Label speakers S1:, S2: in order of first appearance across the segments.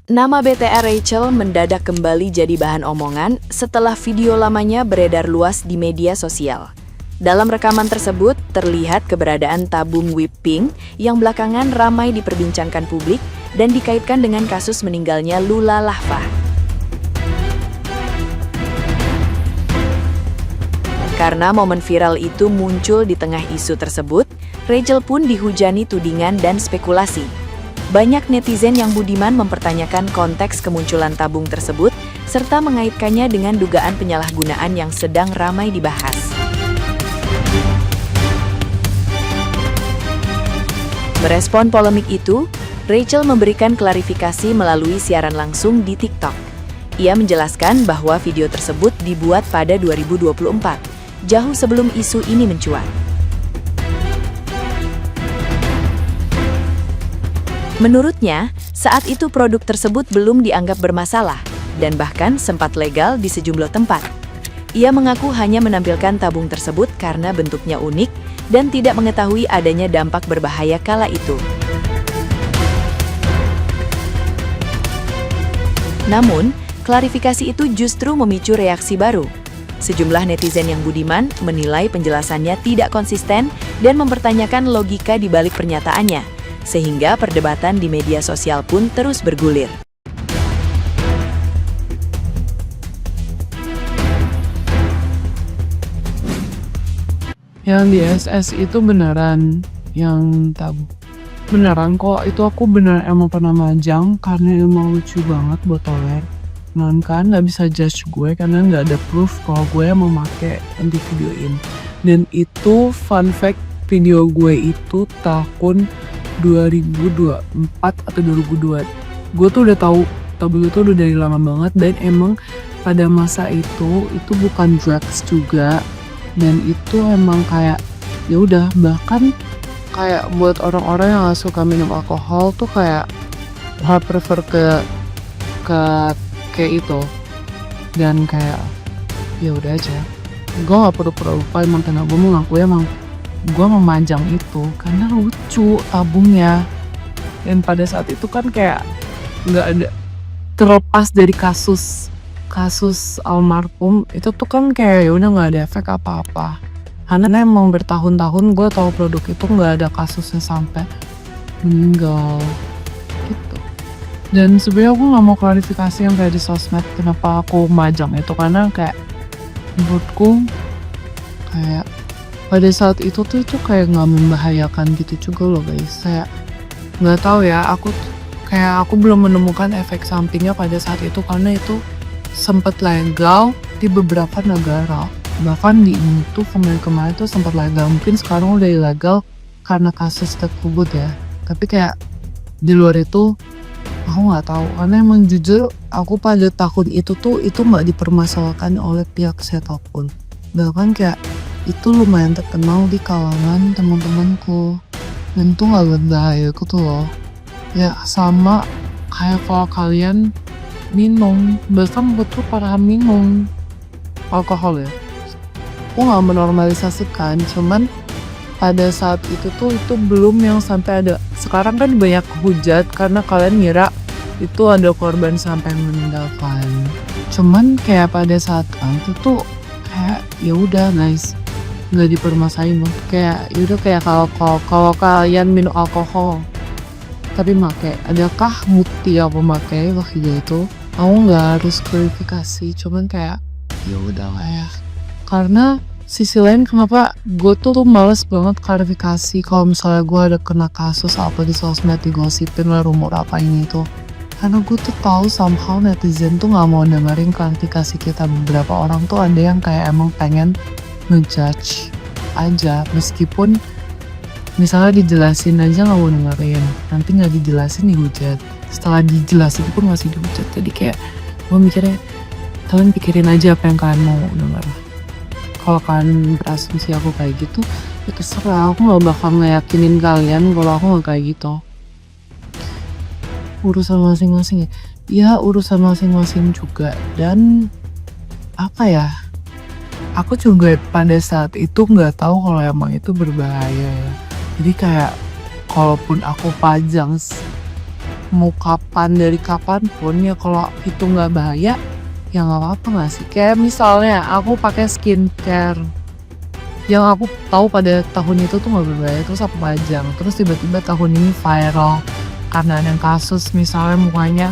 S1: Nama BTR Rachel mendadak kembali jadi bahan omongan setelah video lamanya beredar luas di media sosial. Dalam rekaman tersebut, terlihat keberadaan tabung whipped pink yang belakangan ramai diperbincangkan publik dan dikaitkan dengan kasus meninggalnya Lula Lahfah. Karena momen viral itu muncul di tengah isu tersebut, Rachel pun dihujani tudingan dan spekulasi. Banyak netizen yang budiman mempertanyakan konteks kemunculan tabung tersebut, serta mengaitkannya dengan dugaan penyalahgunaan yang sedang ramai dibahas. Merespon polemik itu, Rachel memberikan klarifikasi melalui siaran langsung di TikTok. Ia menjelaskan bahwa video tersebut dibuat pada 2024, jauh sebelum isu ini mencuat. Menurutnya, saat itu produk tersebut belum dianggap bermasalah dan bahkan sempat legal di sejumlah tempat. Ia mengaku hanya menampilkan tabung tersebut karena bentuknya unik dan tidak mengetahui adanya dampak berbahaya kala itu. Namun, klarifikasi itu justru memicu reaksi baru. Sejumlah netizen yang budiman menilai penjelasannya tidak konsisten dan mempertanyakan logika di balik pernyataannya, sehingga perdebatan di media sosial pun terus bergulir.
S2: Yang di SS itu beneran yang tabung. Beneran kok, itu aku beneran emang pernah majang karena emang lucu banget buat toler. Kan nggak bisa judge gue karena nggak ada proof kalau gue mau make nanti videoin. Dan itu fun fact, video gue itu tahun 2024 atau 2002. Gue tuh udah tahu tabung itu udah dari lama banget dan emang pada masa itu bukan drugs juga, dan itu emang kayak ya udah, bahkan kayak buat orang-orang yang gak suka minum alkohol tuh kayak prefer ke kayak itu. Dan kayak ya udah aja, gue gak perlu lupa emang karena gue mengaku emang gue memajang itu karena lucu tabungnya. Dan pada saat itu kan kayak nggak ada, terlepas dari kasus almarhum itu tuh kan kayak ya udah nggak ada efek apa-apa karena emang bertahun-tahun gue tahu produk itu nggak ada kasusnya sampai meninggal gitu. Dan sebenarnya aku nggak mau klarifikasi yang kayak di sosmed kenapa aku majang itu, karena kayak menurutku kayak pada saat itu tuh kayak nggak membahayakan gitu juga loh guys. Saya nggak tahu ya, aku belum menemukan efek sampingnya pada saat itu karena itu sempat legal di beberapa negara. Bahkan di ini tuh kemarin tuh sempat legal, mungkin sekarang udah ilegal karena kasus tersebut ya. Tapi kayak di luar itu aku nggak tahu karena emang jujur aku pada tahun itu nggak dipermasalahkan oleh pihak siapapun. Bahkan kayak itu lumayan terkenal di kalangan teman-temanku dan itu gak berbahaya gitu loh ya. Sama kayak kalau kalian minum, bahkan betul para minum alkohol ya, aku gak menormalisasikan, cuman pada saat itu belum yang sampai ada. Sekarang kan banyak hujat karena kalian ngira itu ada korban sampai meninggal kan. Cuman kayak pada saat itu tuh kayak ya udah guys, nggak dipermasalahin loh. Kayak yaudah, kayak kalau kalian minum alkohol tapi make, adakah bukti apa make waktu itu? Aku nggak harus klarifikasi, cuman kayak ya udah lah ya. Karena sisi lain kenapa gue tuh males banget klarifikasi kalau misalnya gue ada kena kasus apa di sosmed, digosipin lah rumor apa ini itu. Karena gue tuh tahu somehow netizen tuh nggak mau dengerin klarifikasi kita. Beberapa orang tuh ada yang kayak emang pengen ngejudge aja, meskipun misalnya dijelasin aja nggak mau dengerin, nanti nggak dijelasin dihujat, setelah dijelasin pun masih dihujat. Jadi kayak gue mikirnya kalian pikirin aja apa yang kalian mau denger. Kalau kalian berasumsi aku kayak gitu ya terserah, aku nggak bakal ngeyakinin kalian kalau aku nggak kayak gitu. Urusan masing-masing ya, urusan masing-masing juga. Dan apa ya, aku juga pada saat itu nggak tahu kalau emang itu berbahaya ya. Jadi kayak kalaupun aku pajang mau kapan dari kapan pun ya, kalau itu nggak bahaya ya nggak apa-apa nggak sih. Kayak misalnya aku pakai skincare yang aku tahu pada tahun itu tuh nggak berbahaya, terus aku pajang, terus tiba-tiba tahun ini viral karena ada yang kasus misalnya mukanya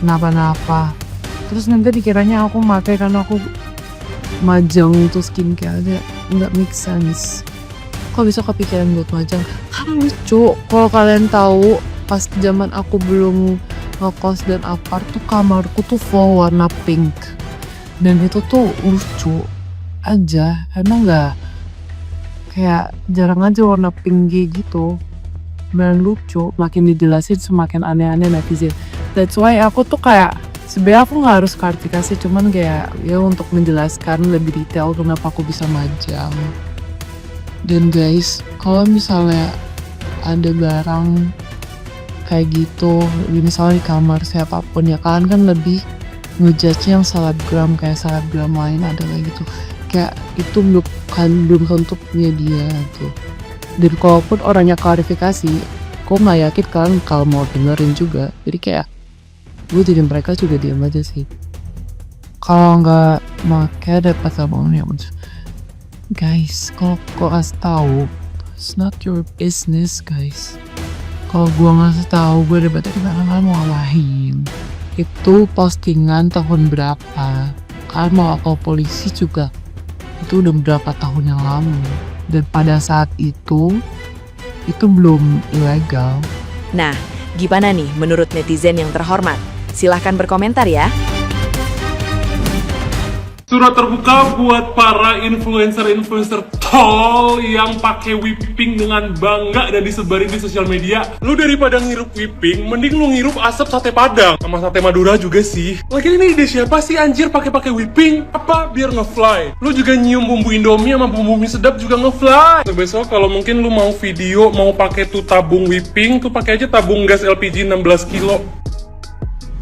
S2: kenapa-napa, terus nanti dikiranya aku pakai karena aku majang itu skincare aja. Nggak make sense. Kok bisa kepikiran buat majang? Kan lucu. Kalau kalian tahu pas zaman aku belum ngekos dan apart tuh kamarku tuh full warna pink, dan itu tuh lucu aja. Emang nggak kayak jarang aja warna pink gitu, dan lucu. Makin dijelasin semakin aneh-aneh netizen. That's why aku tuh kayak sebenarnya aku nggak harus klarifikasi, cuman kayak ya untuk menjelaskan lebih detail kenapa aku bisa majang. Dan guys, kalau misalnya ada barang kayak gitu, misalnya di kamar siapapun ya, kalian kan lebih ngejudge yang selebgram, kayak selebgram lain ada kayak gitu. Kayak itu belum tentu punya dia tuh. Dan kalaupun orangnya klarifikasi, kok nggak yakin kalian kalau mau dengerin juga. Jadi kayak gue jadi mereka juga diam aja sih. Kalau nggak make dapat abangnya. Guys, kalau kok kasih tahu, it's not your business guys. Kalau gue ngasih tahu gue dapat dari mana, kalian mau ngalahin. Itu postingan tahun berapa? Kalian mau ke polisi juga, itu udah berapa tahun yang lalu. Dan pada saat itu belum ilegal.
S1: Nah, gimana nih menurut netizen yang terhormat? Silahkan berkomentar ya.
S3: Surat terbuka buat para influencer tol yang pakai whipping dengan bangga dan disebarin di sosial media. Lu daripada ngirup whipping, mending lu ngirup asap sate Padang sama sate Madura juga sih. Lagi ini ide siapa sih anjir pakai whipping? Apa biar ngefly? Lu juga nyium bumbu Indomie sama bumbu mie sedap juga ngefly. So, besok kalau mungkin lu mau video mau pakai tuh tabung whipping, tuh pakai aja tabung gas LPG 16 kilo.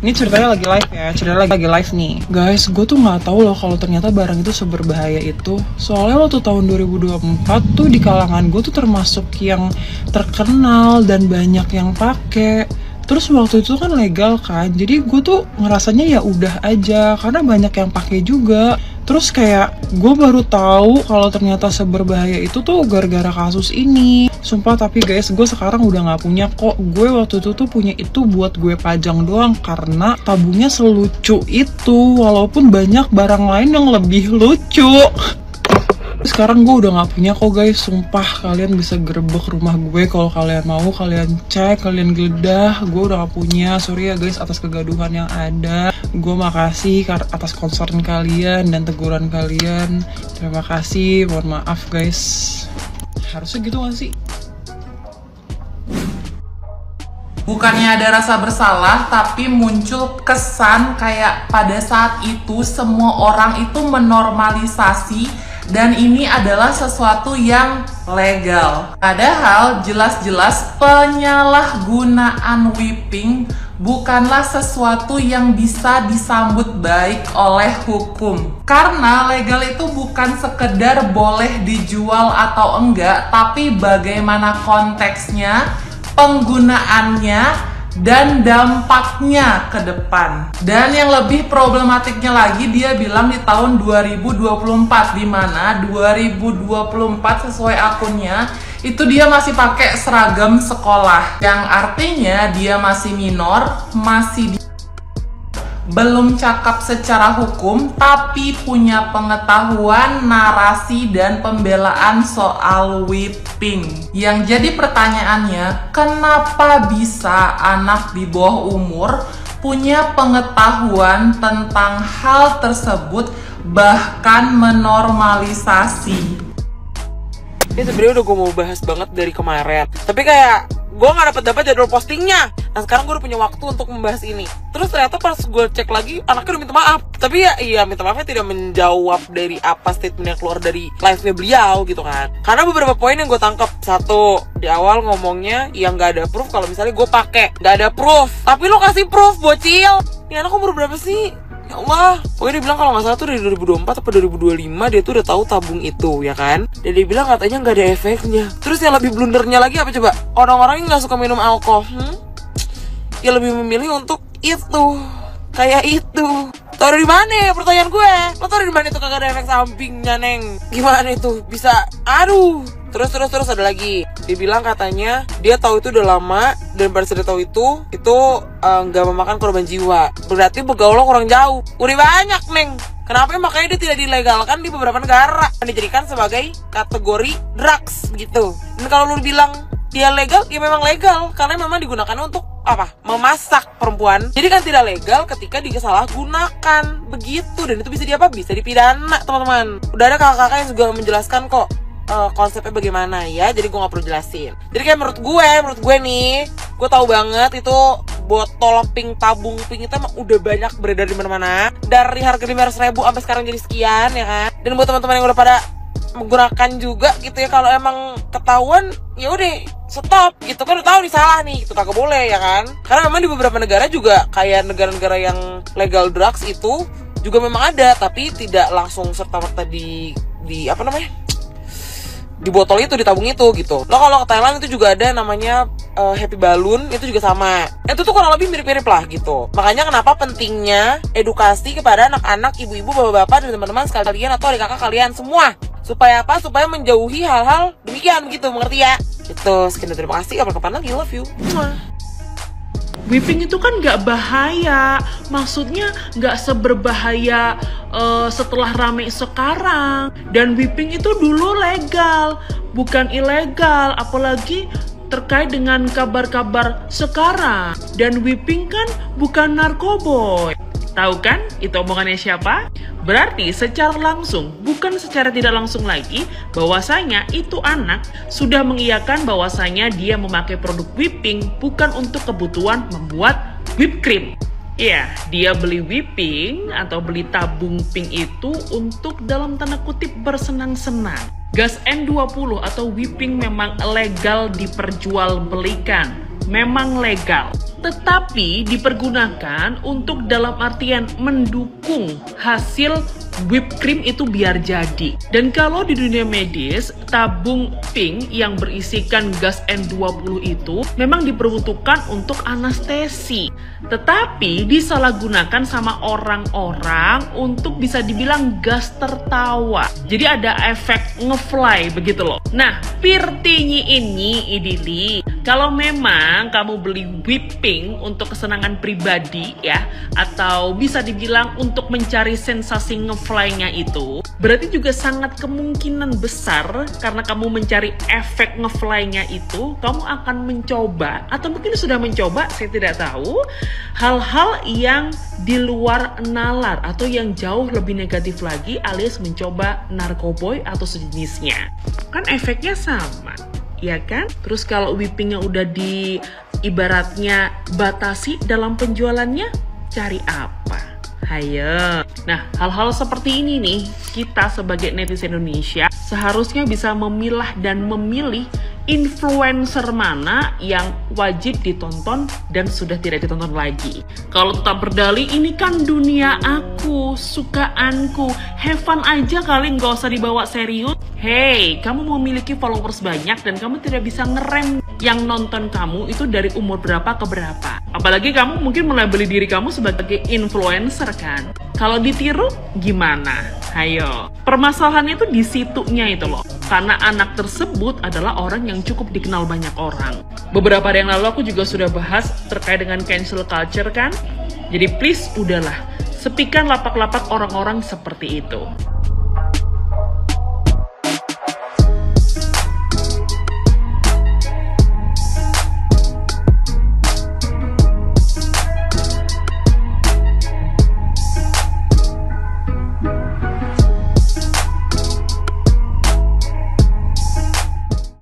S4: Ini ceritanya lagi live ya, ceritanya lagi live nih. Guys, gue tuh nggak tahu loh kalau ternyata barang itu seberbahaya itu. Soalnya waktu tahun 2024 tuh di kalangan gue tuh termasuk yang terkenal dan banyak yang pakai. Terus waktu itu kan legal kan, jadi gue tuh ngerasanya ya udah aja karena banyak yang pakai juga. Terus kayak gue baru tahu kalau ternyata seberbahaya itu tuh gara-gara kasus ini. Sumpah, tapi guys, gue sekarang udah nggak punya kok. Gue waktu itu tuh punya itu buat gue pajang doang karena tabungnya selucu itu, walaupun banyak barang lain yang lebih lucu. Sekarang gue udah gak punya kok guys, sumpah. Kalian bisa gerebek rumah gue kalau kalian mau, kalian cek, kalian geledah. Gue udah gak punya, sorry ya guys atas kegaduhan yang ada. Gue makasih atas concern kalian dan teguran kalian. Terima kasih, mohon maaf guys. Harusnya gitu gak sih?
S5: Bukannya ada rasa bersalah, tapi muncul kesan kayak pada saat itu semua orang itu menormalisasi dan ini adalah sesuatu yang legal. Padahal jelas-jelas penyalahgunaan whipping bukanlah sesuatu yang bisa disambut baik oleh hukum. Karena legal itu bukan sekedar boleh dijual atau enggak, tapi bagaimana konteksnya, penggunaannya, dan dampaknya ke depan. Dan yang lebih problematiknya lagi, dia bilang di tahun 2024, di mana 2024 sesuai akunnya itu dia masih pakai seragam sekolah, yang artinya dia masih minor, masih belum cakap secara hukum, tapi punya pengetahuan, narasi, dan pembelaan soal whipping. Yang jadi pertanyaannya, kenapa bisa anak di bawah umur punya pengetahuan tentang hal tersebut, bahkan menormalisasi?
S6: Ini sebenarnya udah gue mau bahas banget dari kemarin, tapi kayak gue nggak dapat jadwal postingnya. Nah sekarang gue udah punya waktu untuk membahas ini. Terus ternyata pas gue cek lagi, anaknya udah minta maaf. Tapi ya iya, minta maafnya tidak menjawab dari apa statement yang keluar dari live-nya beliau gitu kan. Karena beberapa poin yang gue tangkap. Satu, di awal ngomongnya yang nggak ada proof kalau misalnya gue pakai, nggak ada proof. Tapi lo kasih proof, bocil. Ini anak umur berapa sih? Ya Allah, pokoknya dia bilang kalau nggak salah tuh dari 2024 atau 2025 dia tuh udah tahu tabung itu, ya kan? Dan dia bilang katanya nggak ada efeknya. Terus yang lebih blundernya lagi apa coba? Orang-orang yang nggak suka minum alkohol, ya lebih memilih untuk itu. Kayak itu. Tau dari mana pertanyaan gue? Lo tau dari mana itu kagak ada efek sampingnya, Neng? Gimana itu bisa? Aduh. Terus ada lagi. Dia bilang katanya dia tahu itu udah lama, dan pada saat dia tahu itu nggak memakan korban jiwa. Berarti begaul lo kurang jauh. Udah banyak, Neng. Kenapa makanya dia tidak dilegalkan di beberapa negara dan dijadikan sebagai kategori drugs gitu. Dan kalau lu bilang dia legal, ya memang legal karena memang digunakan untuk apa? Memasak perempuan. Jadi kan tidak legal ketika disalahgunakan begitu, dan itu bisa bisa dipidana, teman-teman. Udah ada kakak-kakak yang juga menjelaskan kok konsepnya bagaimana ya, jadi gue nggak perlu jelasin. Jadi kayak menurut gue nih, gue tahu banget itu botol pink, tabung pink itu emang udah banyak beredar di mana-mana, dari harga 500.000 sampai sekarang jadi sekian ya kan. Dan buat teman-teman yang udah pada menggunakan juga gitu ya, kalau emang ketahuan ya udah stop gitu kan, udah tahu nih salah nih, itu kagak boleh ya kan. Karena memang di beberapa negara juga kayak negara-negara yang legal drugs itu juga memang ada, tapi tidak langsung serta-merta di apa namanya, di botol itu, di tabung itu gitu. Lo kalau ke Thailand itu juga ada namanya Happy Balloon, itu juga sama. Itu tuh kurang lebih mirip-mirip lah gitu. Makanya kenapa pentingnya edukasi kepada anak-anak, ibu-ibu, bapak-bapak, dan teman-teman sekalian atau adik kakak kalian semua. Supaya apa? Supaya menjauhi hal-hal demikian begitu, mengerti ya? Gitu. Sekian, terima kasih. Kapan-kapan lagi, love you.
S7: Whipping itu kan nggak bahaya, maksudnya nggak seberbahaya setelah rame sekarang. Dan whipping itu dulu legal, bukan ilegal, apalagi terkait dengan kabar-kabar sekarang. Dan whipping kan bukan narkoboy. Tahu kan itu omongannya siapa? Berarti secara langsung, bukan secara tidak langsung lagi, bahwasanya itu anak sudah mengiyakan bahwasanya dia memakai produk whipping bukan untuk kebutuhan membuat whipped cream. Iya, dia beli whipping atau beli tabung pink itu untuk dalam tanda kutip bersenang-senang. Gas N20 atau whipping memang legal diperjualbelikan, memang legal. Tetapi dipergunakan untuk dalam artian mendukung hasil whipped cream itu biar jadi. Dan kalau di dunia medis, tabung pink yang berisikan gas N20 itu memang diperuntukkan untuk anestesi. Tetapi disalahgunakan sama orang-orang untuk bisa dibilang gas tertawa. Jadi ada efek ngefly begitu loh. Nah, pirtinyi ini idili, kalau memang kamu beli whipping untuk kesenangan pribadi ya, atau bisa dibilang untuk mencari sensasi ngefly-nya itu, berarti juga sangat kemungkinan besar karena kamu mencari efek ngefly-nya itu, kamu akan mencoba atau mungkin sudah mencoba, saya tidak tahu, hal-hal yang di luar nalar atau yang jauh lebih negatif lagi, alias mencoba narkoboy atau sejenisnya. Kan efeknya sama, ya kan? Terus kalau whippingnya udah di ibaratnya batasi dalam penjualannya, cari apa? Hayo. Nah, hal-hal seperti ini nih, kita sebagai netizen Indonesia seharusnya bisa memilah dan memilih influencer mana yang wajib ditonton dan sudah tidak ditonton lagi. Kalau tetap berdalih, ini kan dunia aku, sukaanku, have fun aja kali, nggak usah dibawa serius. Hey, kamu memiliki followers banyak dan kamu tidak bisa ngerem yang nonton kamu itu dari umur berapa ke berapa. Apalagi kamu mungkin melabeli diri kamu sebagai influencer kan. Kalau ditiru gimana? Hayo. Permasalahannya itu di situnya itu loh. Karena anak tersebut adalah orang yang cukup dikenal banyak orang. Beberapa hari yang lalu aku juga sudah bahas terkait dengan cancel culture kan. Jadi please udahlah, sepikan lapak-lapak orang-orang seperti itu.